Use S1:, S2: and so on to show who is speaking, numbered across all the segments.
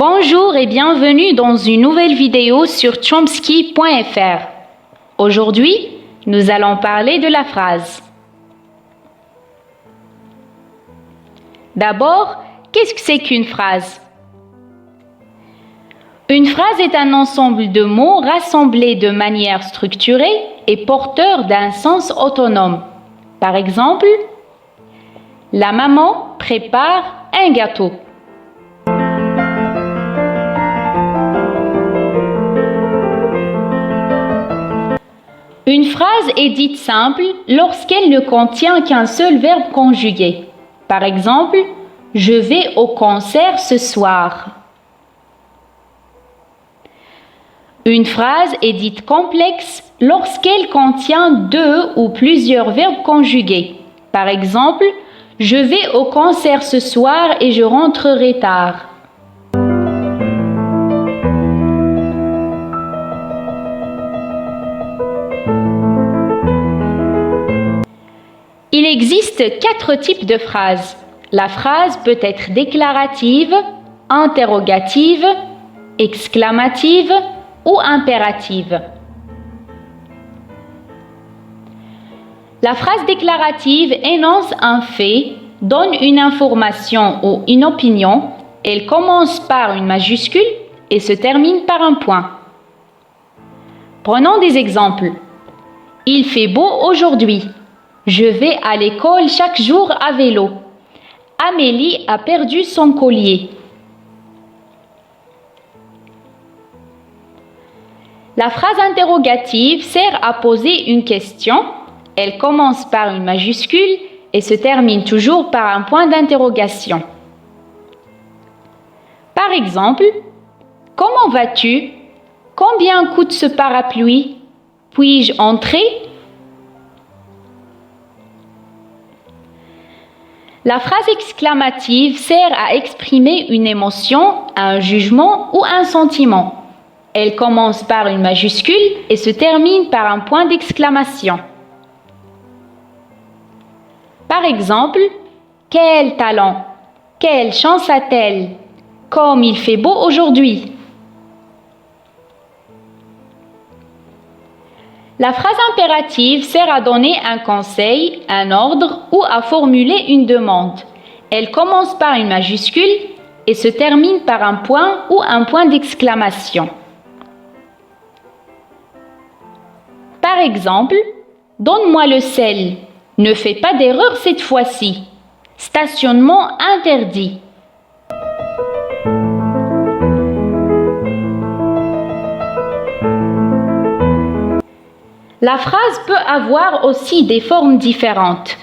S1: Bonjour et bienvenue dans une nouvelle vidéo sur chomsky.fr. Aujourd'hui, nous allons parler de la phrase. D'abord, qu'est-ce que c'est qu'une phrase? Une phrase est un ensemble de mots rassemblés de manière structurée et porteurs d'un sens autonome. Par exemple, la maman prépare un gâteau. Une phrase est dite simple lorsqu'elle ne contient qu'un seul verbe conjugué. Par exemple, je vais au concert ce soir. Une phrase est dite complexe lorsqu'elle contient deux ou plusieurs verbes conjugués. Par exemple, je vais au concert ce soir et je rentrerai tard. Il existe 4 types de phrases. La phrase peut être déclarative, interrogative, exclamative ou impérative. La phrase déclarative énonce un fait, donne une information ou une opinion. Elle commence par une majuscule et se termine par un point. Prenons des exemples. Il fait beau aujourd'hui. Je vais à l'école chaque jour à vélo. Amélie a perdu son collier. La phrase interrogative sert à poser une question. Elle commence par une majuscule et se termine toujours par un point d'interrogation. Par exemple, comment vas-tu? Combien coûte ce parapluie? Puis-je entrer? La phrase exclamative sert à exprimer une émotion, un jugement ou un sentiment. Elle commence par une majuscule et se termine par un point d'exclamation. Par exemple, quel talent! Quelle chance a-t-elle! Comme il fait beau aujourd'hui! La phrase impérative sert à donner un conseil, un ordre ou à formuler une demande. Elle commence par une majuscule et se termine par un point ou un point d'exclamation. Par exemple, donne-moi le sel. Ne fais pas d'erreur cette fois-ci. Stationnement interdit. La phrase peut avoir aussi des formes différentes.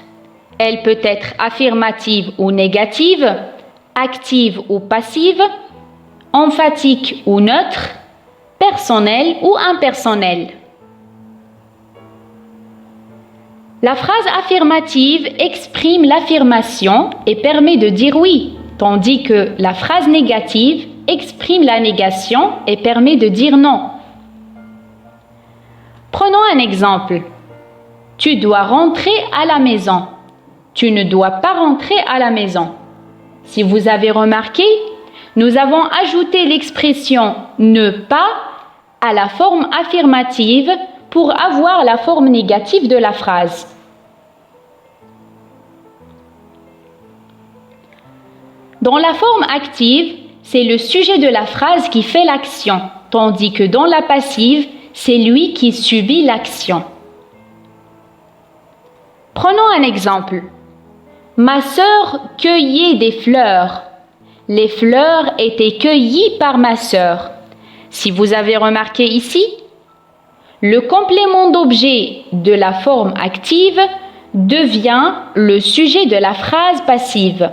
S1: Elle peut être affirmative ou négative, active ou passive, emphatique ou neutre, personnelle ou impersonnelle. La phrase affirmative exprime l'affirmation et permet de dire oui, tandis que la phrase négative exprime la négation et permet de dire non. Prenons un exemple. Tu dois rentrer à la maison. Tu ne dois pas rentrer à la maison. Si vous avez remarqué, nous avons ajouté l'expression ne pas à la forme affirmative pour avoir la forme négative de la phrase. Dans la forme active, c'est le sujet de la phrase qui fait l'action, tandis que dans la passive, c'est lui qui subit l'action. Prenons un exemple. Ma sœur cueillait des fleurs. Les fleurs étaient cueillies par ma sœur. Si vous avez remarqué ici, le complément d'objet de la forme active devient le sujet de la phrase passive.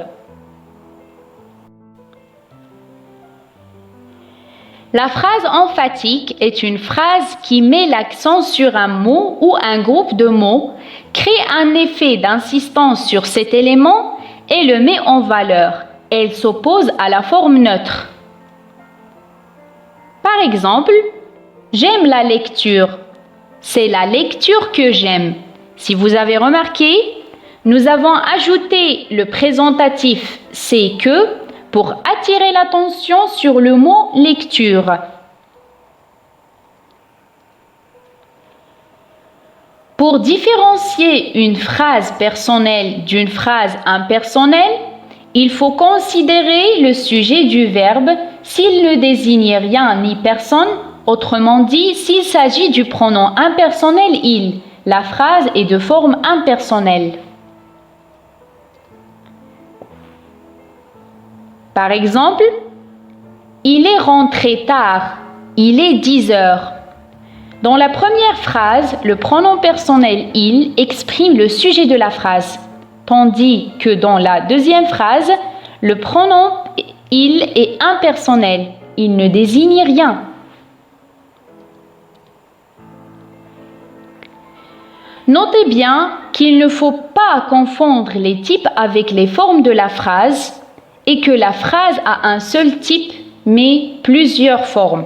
S1: La phrase emphatique est une phrase qui met l'accent sur un mot ou un groupe de mots, crée un effet d'insistance sur cet élément et le met en valeur. Elle s'oppose à la forme neutre. Par exemple, j'aime la lecture. C'est la lecture que j'aime. Si vous avez remarqué, nous avons ajouté le présentatif « c'est que » pour attirer l'attention sur le mot lecture. Pour différencier une phrase personnelle d'une phrase impersonnelle, il faut considérer le sujet du verbe s'il ne désigne rien ni personne, autrement dit, s'il s'agit du pronom impersonnel il, la phrase est de forme impersonnelle. Par exemple, il est rentré tard, il est 10 heures. Dans la première phrase, le pronom personnel il exprime le sujet de la phrase, tandis que dans la deuxième phrase, le pronom il est impersonnel, il ne désigne rien. Notez bien qu'il ne faut pas confondre les types avec les formes de la phrase et que la phrase a un seul type mais plusieurs formes.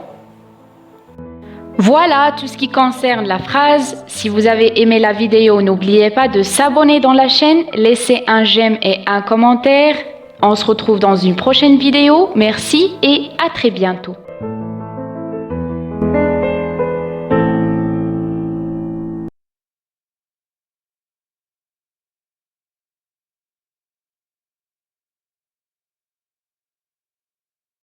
S1: Voilà tout ce qui concerne la phrase. Si vous avez aimé la vidéo, n'oubliez pas de s'abonner dans la chaîne, laisser un j'aime et un commentaire. On se retrouve dans une prochaine vidéo. Merci et à très bientôt.